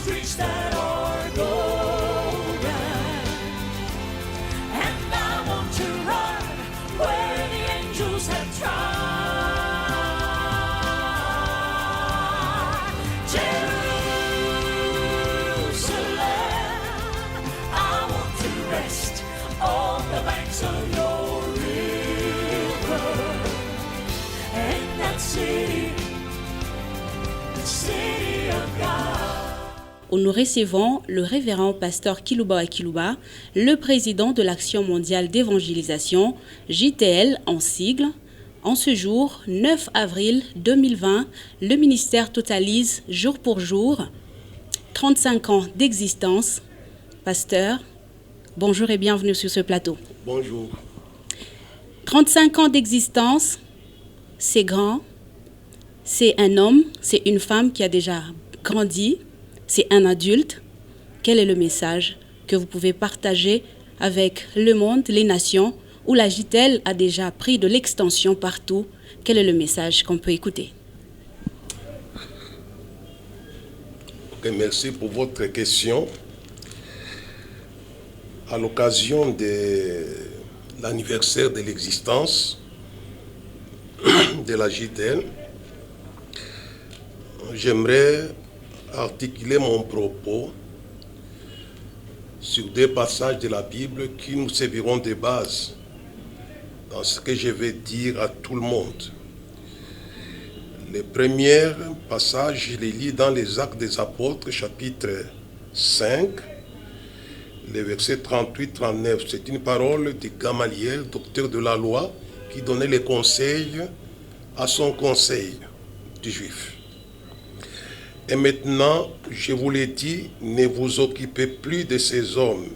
streets that are golden. And I want to run where the angels have trod. Jerusalem, I want to rest on the banks of your river. And that city, the city of God. Où nous recevons le révérend pasteur Kilouba Akilouba, le président de l'Action mondiale d'évangélisation, JTL en sigle. En ce jour, 9 avril 2020, le ministère totalise jour pour jour 35 ans d'existence. Pasteur, bonjour et bienvenue sur ce plateau. Bonjour. 35 ans d'existence, c'est grand, c'est un homme, c'est une femme qui a déjà grandi, c'est un adulte. Quel est le message que vous pouvez partager avec le monde, les nations, où la JTL a déjà pris de l'extension partout? Quel est le message qu'on peut écouter? Okay, merci pour votre question. À l'occasion de l'anniversaire de l'existence de la JTL, j'aimerais articuler mon propos sur deux passages de la Bible qui nous serviront de base dans ce que je vais dire à tout le monde. Les premiers passages, je les lis dans les Actes des Apôtres, chapitre 5, les versets 38-39. C'est une parole de Gamaliel, docteur de la loi, qui donnait les conseils à son conseil du juif. Et maintenant, je vous l'ai dit, ne vous occupez plus de ces hommes.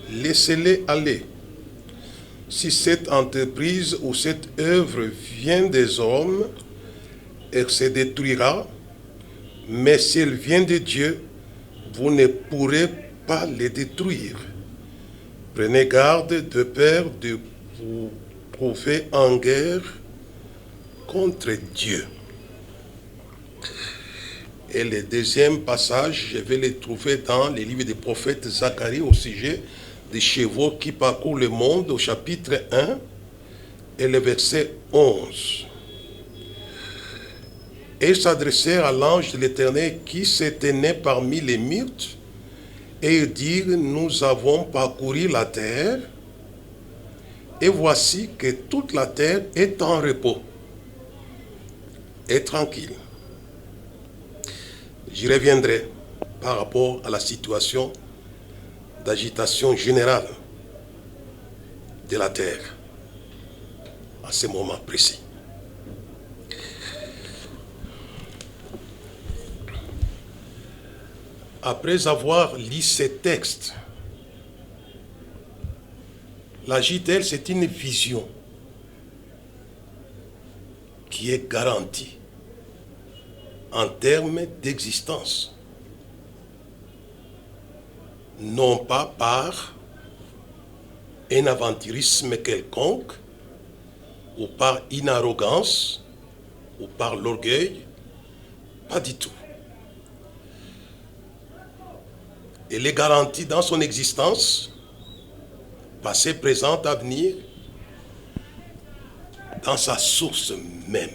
Laissez-les aller. Si cette entreprise ou cette œuvre vient des hommes, elle se détruira. Mais si elle vient de Dieu, vous ne pourrez pas les détruire. Prenez garde de peur de vous trouver en guerre contre Dieu. Et le deuxième passage, je vais le trouver dans les livres des prophètes Zacharie au sujet des chevaux qui parcourent le monde au chapitre 1 et le verset 11. Et ils s'adressèrent à l'ange de l'Éternel qui se tenait parmi les myrtes et ils dirent, nous avons parcouru la terre et voici que toute la terre est en repos et tranquille. J'y reviendrai par rapport à la situation d'agitation générale de la terre à ce moment précis. Après avoir lu ces textes, la JTL, c'est une vision qui est garantie en termes d'existence, non pas par un aventurisme quelconque, ou par une arrogance, ou par l'orgueil, pas du tout. Elle est garantie dans son existence, passé, présent, avenir, dans sa source même.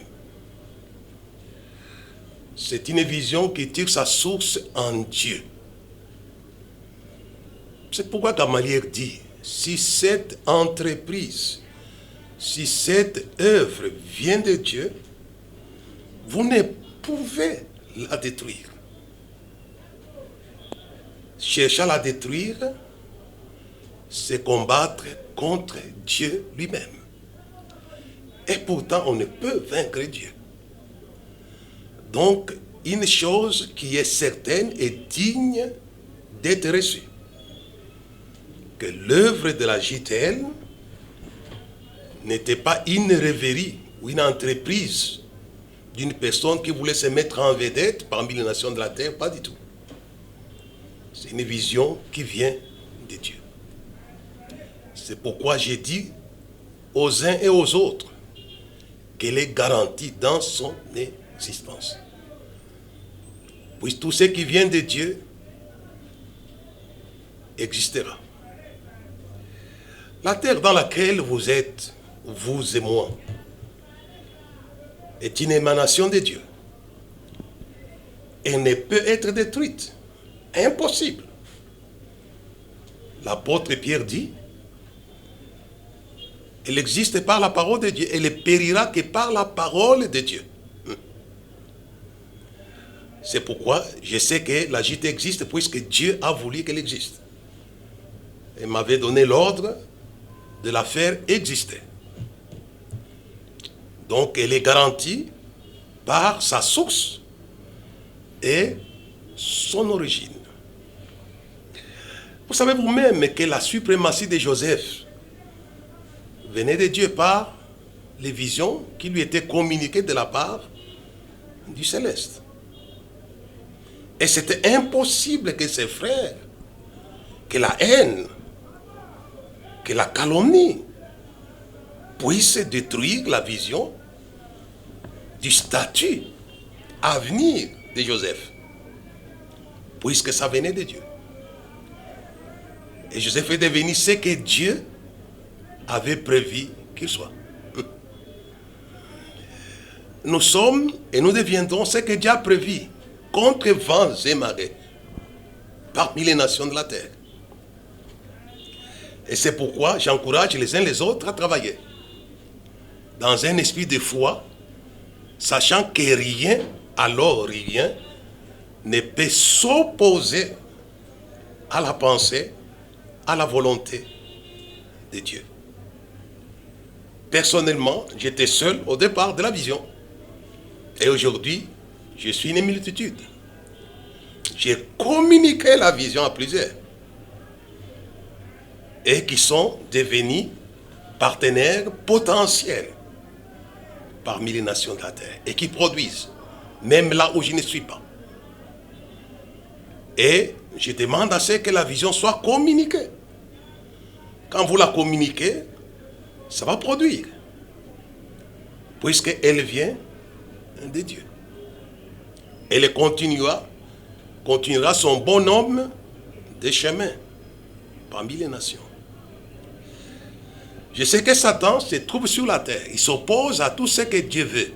C'est une vision qui tire sa source en Dieu. C'est pourquoi Gamaliel dit, si cette entreprise, si cette œuvre vient de Dieu, vous ne pouvez la détruire. Chercher à la détruire, c'est combattre contre Dieu lui-même. Et pourtant, on ne peut vaincre Dieu. Donc, une chose qui est certaine et digne d'être reçue, que l'œuvre de la JTL n'était pas une rêverie ou une entreprise d'une personne qui voulait se mettre en vedette parmi les nations de la terre, pas du tout. C'est une vision qui vient de Dieu. C'est pourquoi j'ai dit aux uns et aux autres qu'elle est garantie dans son existence. Puis tout ce qui vient de Dieu existera. La terre dans laquelle vous êtes, vous et moi, est une émanation de Dieu. Elle ne peut être détruite. Impossible. L'apôtre Pierre dit, elle existe par la parole de Dieu. Elle ne périra que par la parole de Dieu. C'est pourquoi je sais que la JT existe puisque Dieu a voulu qu'elle existe. Il m'avait donné l'ordre de la faire exister. Donc elle est garantie par sa source et son origine. Vous savez vous-même que la suprématie de Joseph venait de Dieu par les visions qui lui étaient communiquées de la part du céleste. Et c'était impossible que ses frères, que la haine, que la calomnie puisse détruire la vision du statut à venir de Joseph, puisque ça venait de Dieu. Et Joseph est devenu ce que Dieu avait prévu qu'il soit. Nous sommes et nous deviendrons ce que Dieu a prévu, contre vents et marées, parmi les nations de la terre. Et c'est pourquoi j'encourage les uns les autres à travailler dans un esprit de foi, sachant que rien, alors rien, ne peut s'opposer à la pensée, à la volonté de Dieu. Personnellement, j'étais seul au départ de la vision. Et aujourd'hui, je suis une multitude. J'ai communiqué la vision à plusieurs. Et qui sont devenus partenaires potentiels parmi les nations de la terre. Et qui produisent, même là où je ne suis pas. Et je demande à ce que la vision soit communiquée. Quand vous la communiquez, ça va produire. Puisqu'elle vient de Dieu. Elle continuera son bonhomme de chemin parmi les nations. Je sais que Satan se trouve sur la terre. Il s'oppose à tout ce que Dieu veut.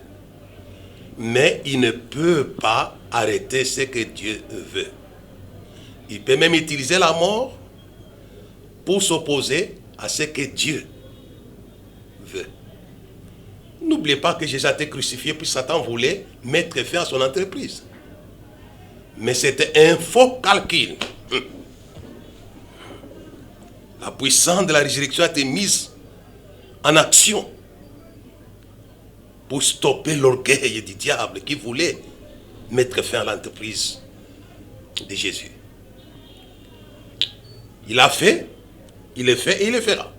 Mais il ne peut pas arrêter ce que Dieu veut. Il peut même utiliser la mort pour s'opposer à ce que Dieu veut. N'oubliez pas que Jésus a été crucifié puis Satan voulait mettre fin à son entreprise. Mais c'était un faux calcul. La puissance de la résurrection a été mise en action pour stopper l'orgueil du diable qui voulait mettre fin à l'entreprise de Jésus. Il a fait, il le fait et il le fera.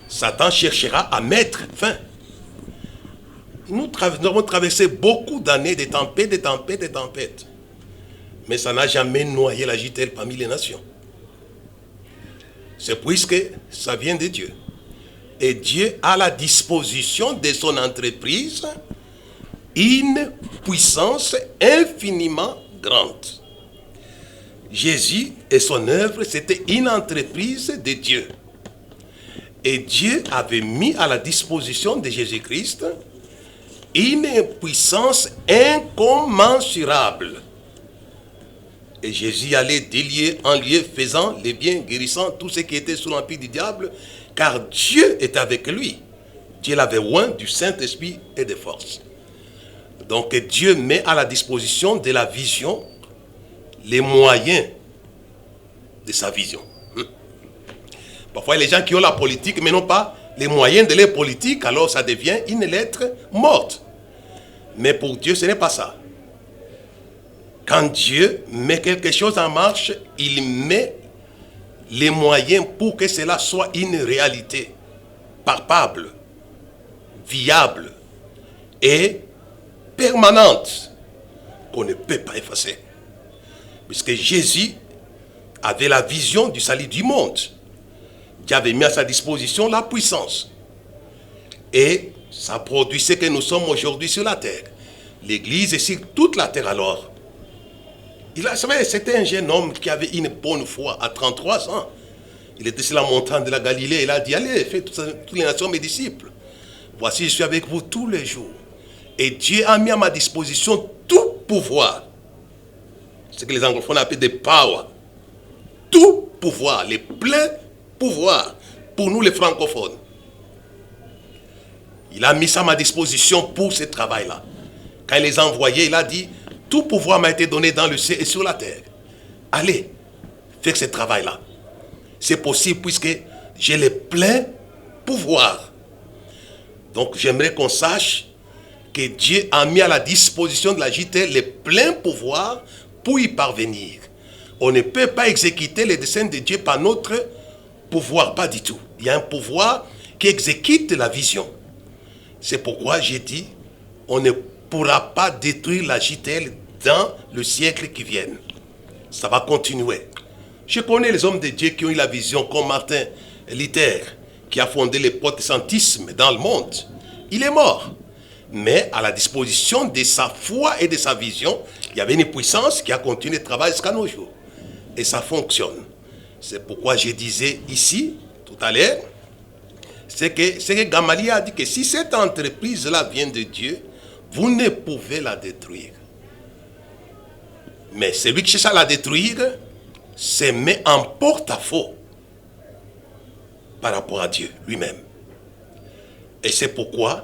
Satan cherchera à mettre fin. Nous avons traversé beaucoup d'années de tempêtes. Mais ça n'a jamais noyé la JTL parmi les nations. C'est puisque ça vient de Dieu. Et Dieu a la disposition de son entreprise une puissance infiniment grande. Jésus et son œuvre, c'était une entreprise de Dieu. Et Dieu avait mis à la disposition de Jésus-Christ une puissance incommensurable. Et Jésus allait délier en lieu, faisant les biens, guérissant tout ce qui était sous l'empire du diable, car Dieu était avec lui. Dieu l'avait oint du Saint-Esprit et de force. Donc Dieu met à la disposition de la vision les moyens de sa vision. Parfois, les gens qui ont la politique, mais n'ont pas les moyens de leur politique, alors ça devient une lettre morte. Mais pour Dieu, ce n'est pas ça. Quand Dieu met quelque chose en marche, il met les moyens pour que cela soit une réalité palpable, viable et permanente qu'on ne peut pas effacer. Puisque Jésus avait la vision du salut du monde. Dieu avait mis à sa disposition la puissance. Et ça produit ce que nous sommes aujourd'hui sur la terre. L'Église est sur toute la terre alors. C'était un jeune homme qui avait une bonne foi à 33 ans. Il était sur la montagne de la Galilée. Il a dit, allez, faites toutes les nations mes disciples. Voici, je suis avec vous tous les jours. Et Dieu a mis à ma disposition tout pouvoir. Ce que les anglophones appellent des power. Tout pouvoir, les pleins pouvoirs pour nous les francophones. Il a mis ça à ma disposition pour ce travail-là. Quand il les a envoyés, il a dit, tout pouvoir m'a été donné dans le ciel et sur la terre. Allez, faites ce travail-là. C'est possible puisque j'ai les pleins pouvoirs. Donc j'aimerais qu'on sache que Dieu a mis à la disposition de la JTL les pleins pouvoirs pour y parvenir. On ne peut pas exécuter les desseins de Dieu par notre pouvoir, pas du tout. Il y a un pouvoir qui exécute la vision. C'est pourquoi j'ai dit, on ne pourra pas détruire la JTL dans le siècle qui vient. Ça va continuer. Je connais les hommes de Dieu qui ont eu la vision, comme Martin Luther, qui a fondé le protestantisme dans le monde. Il est mort. Mais à la disposition de sa foi et de sa vision, il y avait une puissance qui a continué de travailler jusqu'à nos jours. Et ça fonctionne. C'est pourquoi je disais ici, tout à l'heure, c'est que Gamaliel a dit que si cette entreprise-là vient de Dieu, vous ne pouvez la détruire. Mais celui qui cherche à la détruire se met en porte-à-faux par rapport à Dieu lui-même. Et c'est pourquoi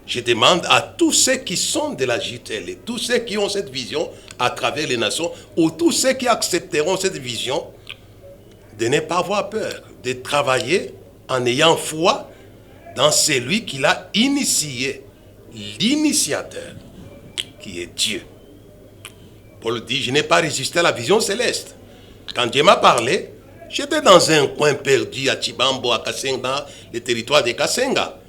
je demande à tous ceux qui sont de la JTL, et tous ceux qui ont cette vision à travers les nations, ou tous ceux qui accepteront cette vision, de ne pas avoir peur, de travailler en ayant foi dans celui qui l'a initié, l'initiateur, qui est Dieu. Paul dit, je n'ai pas résisté à la vision céleste. Quand Dieu m'a parlé, j'étais dans un coin perdu à Chibambo, à Kasenga, le territoire de Kasenga.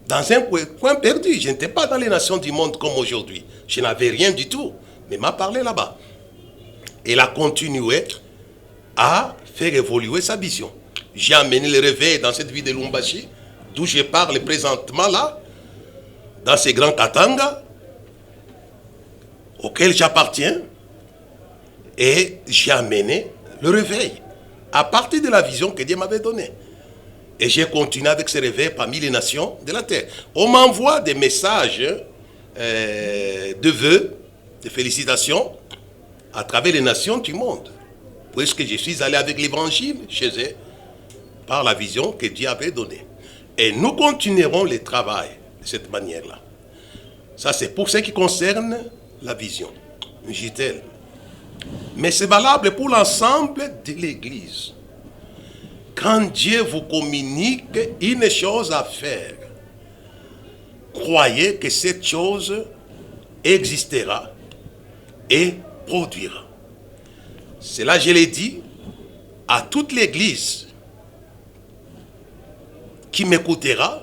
Dans un coin perdu, je n'étais pas dans les nations du monde comme aujourd'hui. Je n'avais rien du tout, mais il m'a parlé là-bas. Il a continué à faire évoluer sa vision. J'ai amené le réveil dans cette ville de Lumbashi, d'où je parle présentement là, dans ces grands Katanga, auxquels j'appartiens, et j'ai amené le réveil, à partir de la vision que Dieu m'avait donnée. Et j'ai continué avec ce réveil parmi les nations de la terre. On m'envoie des messages de vœux, de félicitations, à travers les nations du monde. Puisque je suis allé avec l'évangile chez eux, par la vision que Dieu avait donnée. Et nous continuerons le travail de cette manière-là. Ça, c'est pour ce qui concerne la vision. JTL. Mais c'est valable pour l'ensemble de l'Église. Quand Dieu vous communique une chose à faire, croyez que cette chose existera et produira. Cela, je l'ai dit à toute l'Église qui m'écoutera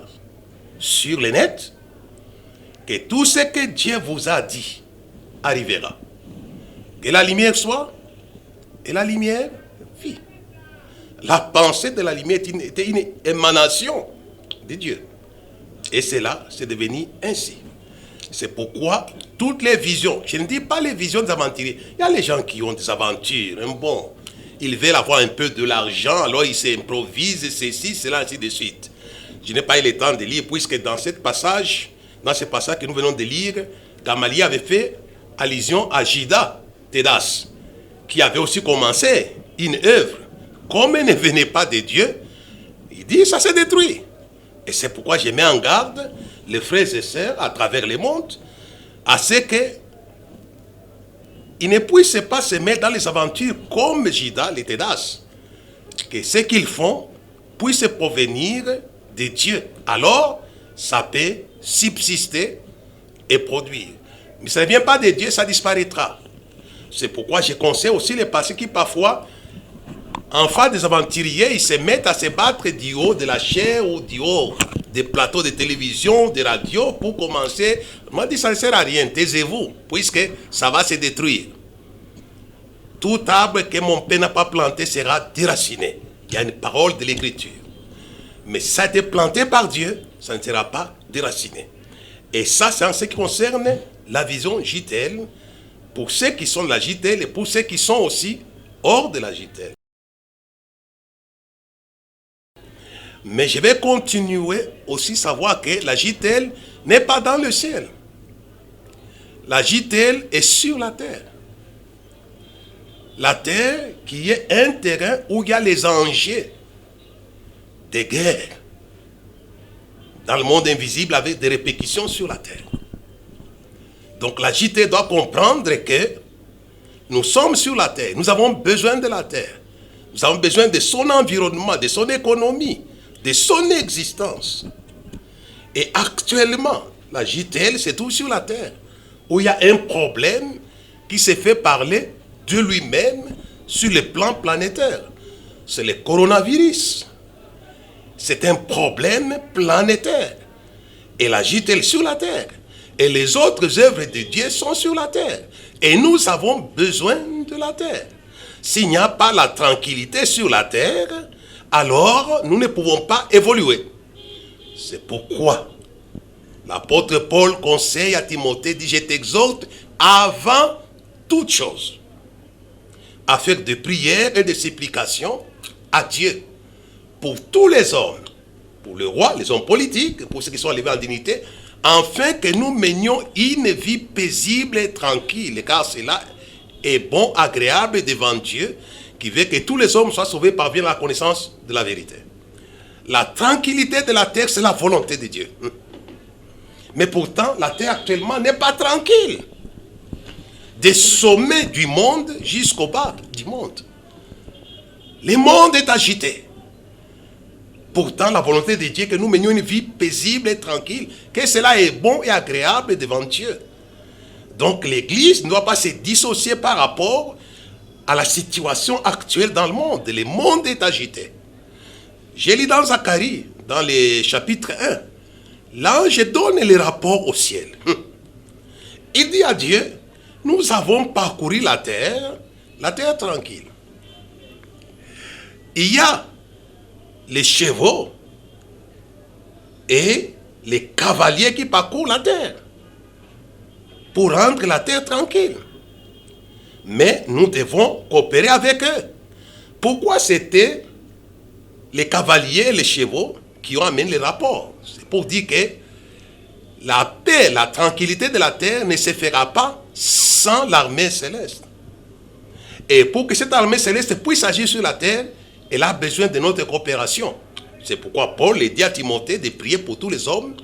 sur le net, que tout ce que Dieu vous a dit arrivera. Que la lumière soit, et la lumière vit. La pensée de la lumière était une émanation de Dieu. Et cela, c'est devenu ainsi. C'est pourquoi toutes les visions, je ne dis pas les visions des aventuriers, il y a les gens qui ont des aventures, bon, ils veulent avoir un peu de l'argent, alors ils s'improvisent, ceci, cela, ainsi de suite. Je n'ai pas eu le temps de lire, puisque dans ce passage que nous venons de lire, Gamaliel avait fait allusion à Judas Theudas, qui avait aussi commencé une œuvre. Comme elle ne venait pas de Dieu, il dit, ça s'est détruit. Et c'est pourquoi je mets en garde les frères et sœurs à travers le monde, à ce que ils ne puissent pas se mettre dans les aventures comme Judas et Theudas. Que ce qu'ils font puisse provenir de Dieu. Alors, ça peut subsister et produire. Mais ça ne vient pas de Dieu, ça disparaîtra. C'est pourquoi je conseille aussi les passés qui parfois, en face des aventuriers, ils se mettent à se battre du haut de la chair ou du haut des plateaux de télévision, de radio, pour commencer. Moi, je dis, ça ne sert à rien, taisez-vous, puisque ça va se détruire. Tout arbre que mon père n'a pas planté sera déraciné. Il y a une parole de l'Écriture. Mais si ça a été planté par Dieu, ça ne sera pas déraciné. Et ça, c'est en ce qui concerne la vision JTL, pour ceux qui sont de la JTL et pour ceux qui sont aussi hors de la JTL. Mais je vais continuer aussi à savoir que la JTL n'est pas dans le ciel. La JTL est sur la terre. La terre qui est un terrain où il y a les enjeux des guerres dans le monde invisible avec des répercussions sur la terre. Donc la JTL doit comprendre que nous sommes sur la terre. Nous avons besoin de la terre. Nous avons besoin de son environnement, de son économie, de son existence. Et actuellement, la JTL, c'est tout sur la terre, où il y a un problème qui s'est fait parler de lui-même sur le plan planétaire. C'est le coronavirus. C'est un problème planétaire. Et la JTL sur la terre. Et les autres œuvres de Dieu sont sur la terre. Et nous avons besoin de la terre. S'il n'y a pas la tranquillité sur la terre, alors nous ne pouvons pas évoluer. C'est pourquoi l'apôtre Paul conseille à Timothée, dit, je t'exhorte avant toute chose, à faire des prières et des supplications à Dieu pour tous les hommes, pour le roi, les hommes politiques, pour ceux qui sont élevés en dignité, afin que nous menions une vie paisible et tranquille, car cela est bon, agréable devant Dieu, qui veut que tous les hommes soient sauvés parviennent à la connaissance de la vérité. La tranquillité de la terre, c'est la volonté de Dieu. Mais pourtant, la terre actuellement n'est pas tranquille. Des sommets du monde jusqu'au bas du monde. Le monde est agité. Pourtant, la volonté de Dieu est que nous menions une vie paisible et tranquille, que cela est bon et agréable devant Dieu. Donc l'Église ne doit pas se dissocier par rapport à la situation actuelle dans le monde. Le monde est agité. J'ai lu dans Zacharie, dans le chapitre 1, l'ange donne les rapports au ciel. Il dit à Dieu, nous avons parcouru la terre tranquille. Il y a les chevaux et les cavaliers qui parcourent la terre pour rendre la terre tranquille. Mais nous devons coopérer avec eux. Pourquoi c'était les cavaliers et les chevaux qui ont amené les rapports? C'est pour dire que la paix, la tranquillité de la terre ne se fera pas sans l'armée céleste. Et pour que cette armée céleste puisse agir sur la terre, elle a besoin de notre coopération. C'est pourquoi Paul dit à Timothée de prier pour tous les hommes,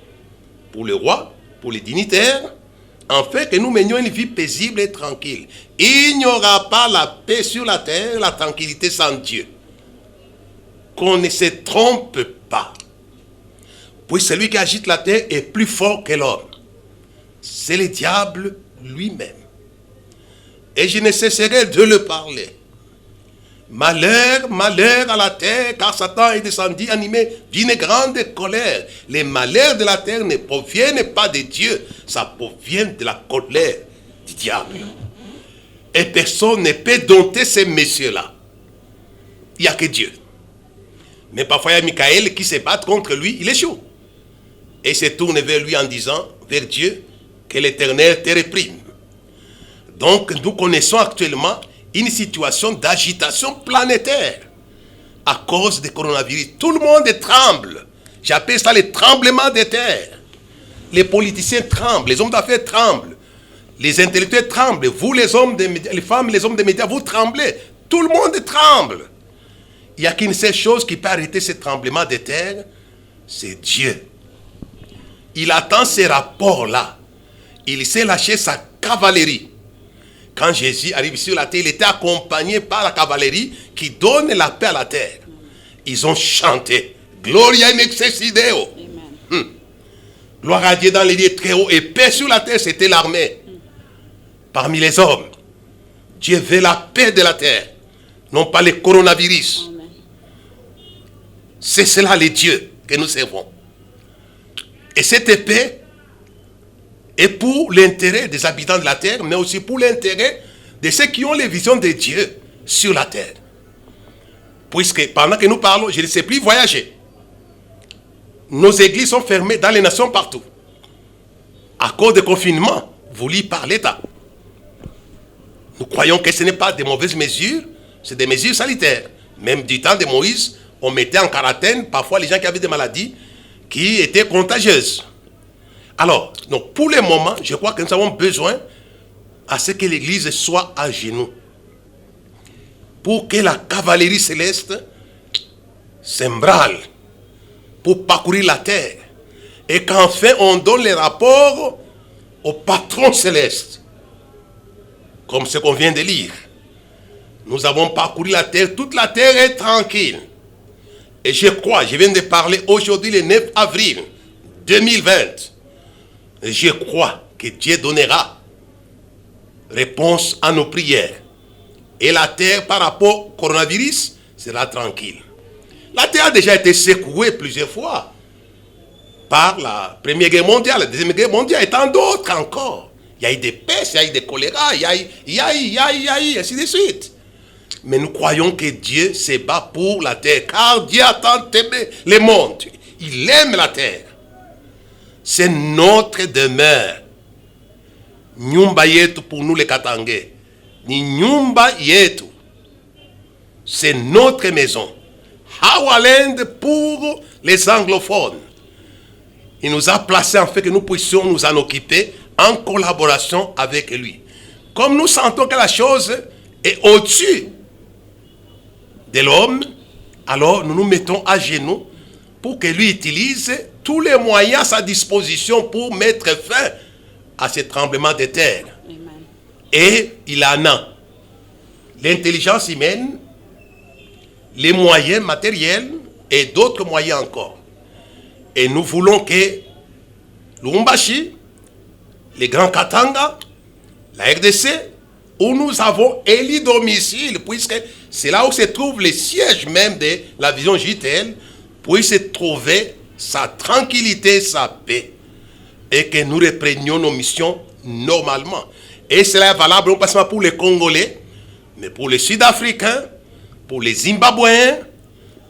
pour le roi, pour les dignitaires, afin que nous menions une vie paisible et tranquille. Il n'y aura pas la paix sur la terre, la tranquillité sans Dieu. Qu'on ne se trompe pas. Puis celui qui agite la terre est plus fort que l'homme. C'est le diable lui-même. Et je ne cesserai de le parler. Malheur, malheur à la terre, car Satan est descendu animé d'une grande colère. Les malheurs de la terre ne proviennent pas de Dieu, ça provient de la colère du diable. Et personne ne peut dompter ces messieurs-là. Il n'y a que Dieu. Mais parfois il y a Michael qui se bat contre lui, il échoue. Et il se tourne vers lui en disant, vers Dieu, que l'Éternel te réprime. Donc nous connaissons actuellement une situation d'agitation planétaire à cause du coronavirus. Tout le monde tremble. J'appelle ça le tremblement de terre. Les politiciens tremblent, les hommes d'affaires tremblent, les intellectuels tremblent. Vous les hommes des médias, les femmes, les hommes des médias, vous tremblez. Tout le monde tremble. Il n'y a qu'une seule chose qui peut arrêter ce tremblement de terre, c'est Dieu. Il attend ces rapports-là. Il s'est lâché sa cavalerie. Quand Jésus arrive sur la terre, il était accompagné par la cavalerie qui donne la paix à la terre. Ils ont chanté Gloria in excelsis Deo. Gloire à Dieu dans les lieux très hauts et paix sur la terre, c'était l'armée. Parmi les hommes, Dieu veut la paix de la terre, non pas le coronavirus. Amen. C'est cela le Dieu que nous servons. Et cette paix est pour l'intérêt des habitants de la terre, mais aussi pour l'intérêt de ceux qui ont les visions de Dieu sur la terre. Puisque pendant que nous parlons, je ne sais plus voyager. Nos églises sont fermées dans les nations partout. À cause du confinement voulu par l'État. Nous croyons que ce n'est pas des mauvaises mesures, c'est des mesures sanitaires. Même du temps de Moïse, on mettait en quarantaine parfois les gens qui avaient des maladies qui étaient contagieuses. Alors, donc pour le moment, je crois que nous avons besoin à ce que l'Église soit à genoux. Pour que la cavalerie céleste s'embrale pour parcourir la terre. Et qu'enfin on donne les rapports au patron céleste. Comme ce qu'on vient de lire. Nous avons parcouru la terre, toute la terre est tranquille. Et je crois, je viens de parler aujourd'hui le 9 avril 2020. Et je crois que Dieu donnera réponse à nos prières. Et la terre par rapport au coronavirus sera tranquille. La terre a déjà été secouée plusieurs fois par la Première Guerre mondiale, la Deuxième Guerre mondiale et tant d'autres encore. Il y a eu des pestes, il y a eu des choléras, il y a eu, ainsi de suite. Mais nous croyons que Dieu se bat pour la terre, car Dieu a tant aimé le monde. Il aime la terre. C'est notre demeure. Nyumba yetu pour nous les Katangais. Ni nyumba yetu. C'est notre maison. Hawaland pour les anglophones. Il nous a placés en fait que nous puissions nous en occuper en collaboration avec lui. Comme nous sentons que la chose est au-dessus de l'homme, alors nous nous mettons à genoux pour que lui utilise tous les moyens à sa disposition pour mettre fin à ce tremblement de terre. Amen. Et il en a l'intelligence humaine, les moyens matériels et d'autres moyens encore. Et nous voulons que Lubumbashi, les Grands Katanga, la RDC, où nous avons élu domicile, puisque c'est là où se trouve le siège même de la vision JTL, puisse trouver sa tranquillité, sa paix, et que nous reprenions nos missions normalement. Et cela est valable non pas seulement pour les Congolais, mais pour les Sud-Africains, pour les Zimbabwéens,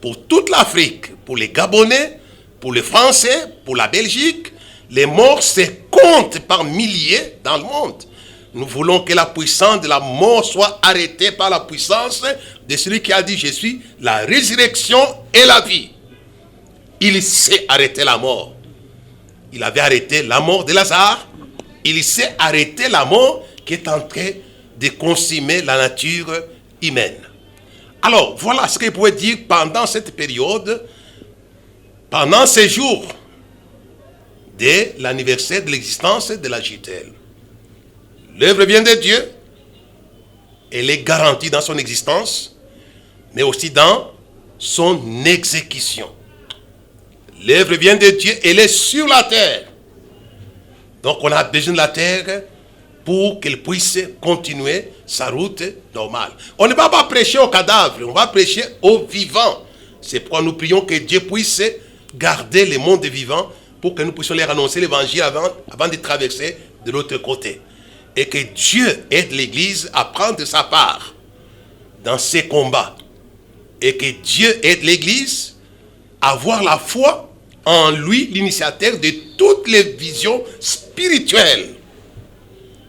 pour toute l'Afrique, pour les Gabonais, pour les Français, pour la Belgique. Les morts se comptent par milliers dans le monde. Nous voulons que la puissance de la mort soit arrêtée par la puissance de celui qui a dit « Je suis la résurrection et la vie ». Il sait arrêter la mort. Il avait arrêté la mort de Lazare. Il sait arrêter la mort qui est en train de consumer la nature humaine. Alors, voilà ce qu'il pouvait dire pendant cette période, pendant ces jours de l'anniversaire de l'existence de la JTL. L'œuvre vient de Dieu. Elle est garantie dans son existence, mais aussi dans son exécution. L'œuvre vient de Dieu, elle est sur la terre. Donc on a besoin de la terre pour qu'elle puisse continuer sa route normale. On ne va pas prêcher aux cadavres, on va prêcher aux vivants. C'est pourquoi nous prions que Dieu puisse garder le monde des vivants pour que nous puissions leur annoncer l'évangile avant de traverser de l'autre côté. Et que Dieu aide l'Église à prendre sa part dans ces combats. Et que Dieu aide l'Église à avoir la foi en lui, l'initiateur de toutes les visions spirituelles.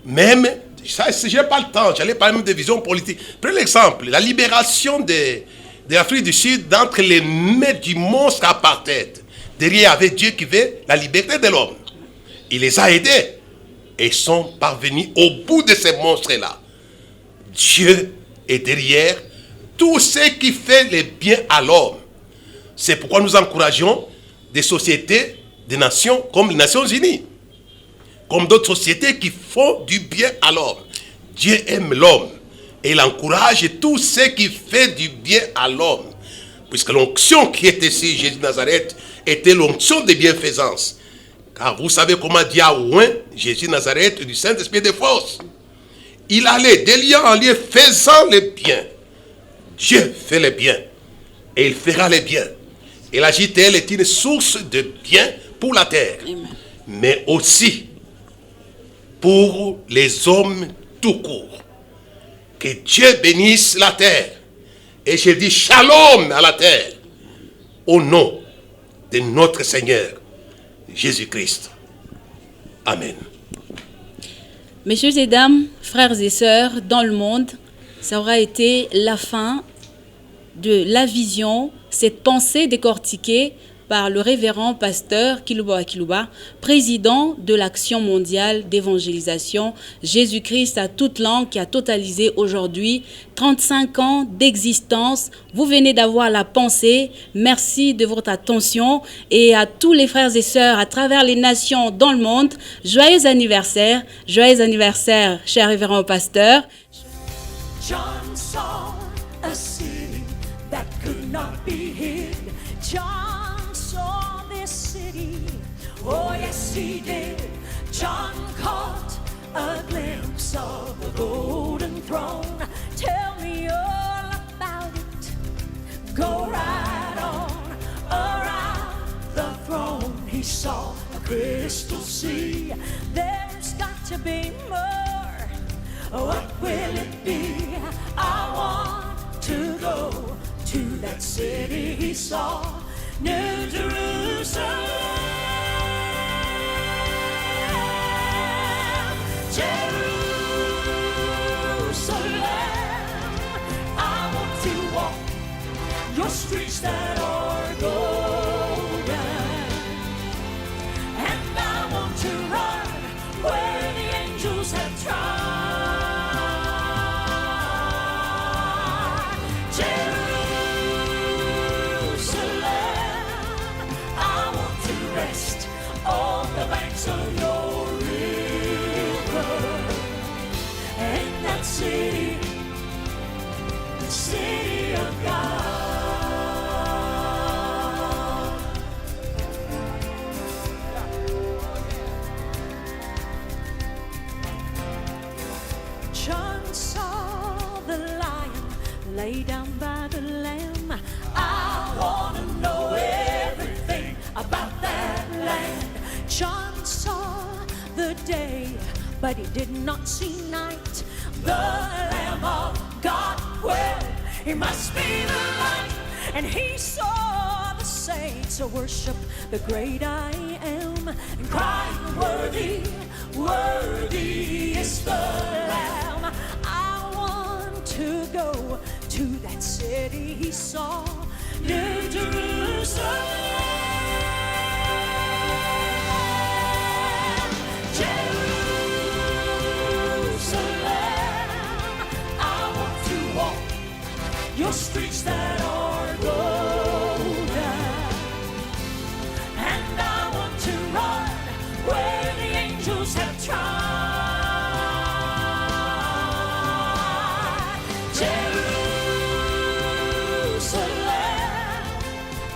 Même, ça, je n'ai pas le temps, j'allais parler même de visions politiques. Prenez l'exemple, la libération de l'Afrique du Sud d'entre les mains du monstre apartheid. Derrière, il y avait Dieu qui veut la liberté de l'homme. Il les a aidés. Et sont parvenus au bout de ces monstres-là. Dieu est derrière tout ce qui fait le bien à l'homme. C'est pourquoi nous encourageons des sociétés, des nations comme les Nations Unies, comme d'autres sociétés qui font du bien à l'homme. Dieu aime l'homme et il encourage tout ce qui fait du bien à l'homme. Puisque l'onction qui était ici, Jésus de Nazareth, était l'onction de bienfaisance. Car vous savez comment Dieu a oint Jésus de Nazareth du Saint-Esprit de force. Il allait de lieu en lieu faisant le bien. Dieu fait le bien. Et il fera le bien. Et la JTL est une source de bien pour la terre. Amen. Mais aussi pour les hommes tout court. Que Dieu bénisse la terre. Et je dis shalom à la terre. Au nom de notre Seigneur Jésus-Christ. Amen. Messieurs et dames, frères et sœurs, dans le monde, ça aura été la fin de la vision, cette pensée décortiquée par le révérend pasteur Kiluba Kiluba, président de l'Action mondiale d'évangélisation Jésus-Christ à toute langue, qui a totalisé aujourd'hui 35 ans d'existence. Vous venez d'avoir la pensée. Merci de votre attention, et à tous les frères et sœurs à travers les nations dans le monde, joyeux anniversaire, cher révérend pasteur. John saw a city that could not be hid. John saw this city, oh yes he did. John caught a glimpse of the golden throne. Tell me all about it. Go right on around the throne. He saw a crystal sea. There's got to be more. What will it be? I want to go to that city he saw, New Jerusalem. Jerusalem, I want to walk your streets that are golden, and I want to run where the angels have trod. On the banks of your river, and that city, the city of God. John saw the lion lay down by the lamb. I want to know everything about that land. John saw the day, but he did not see night. The Lamb of God, well, he must be the light. And he saw the saints worship the great I am, and crying, worthy, worthy is the Lamb. I want to go to that city he saw, New Jerusalem. Your streets that are golden, and I want to run where the angels have trod. Jerusalem,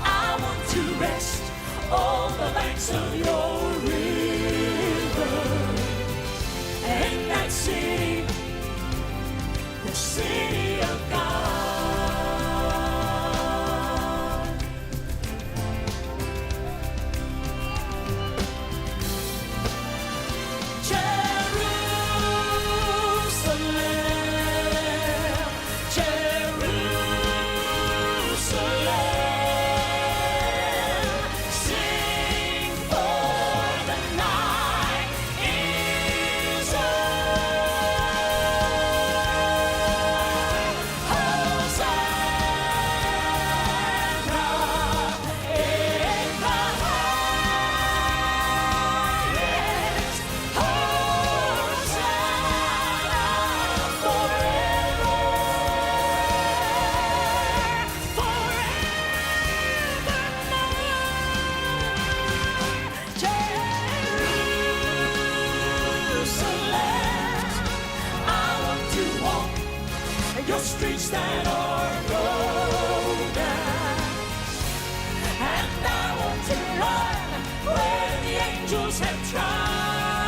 I want to rest on the banks of your river, and that city, the city of God. Streets that are golden, and I want to run where the angels have trod.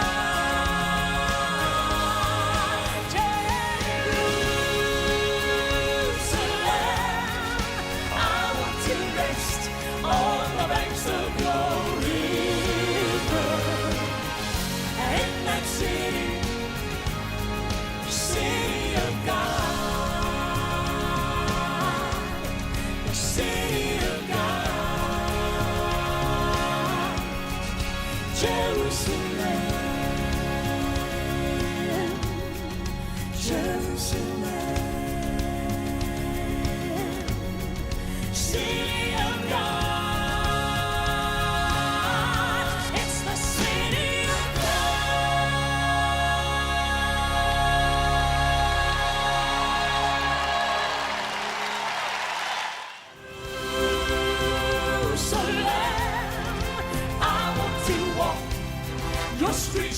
Jerusalem, I want to rest on the banks of your river, and that city, city of God. Jerusalem. city of God. It's the city of Jerusalem. I want to walk your streets.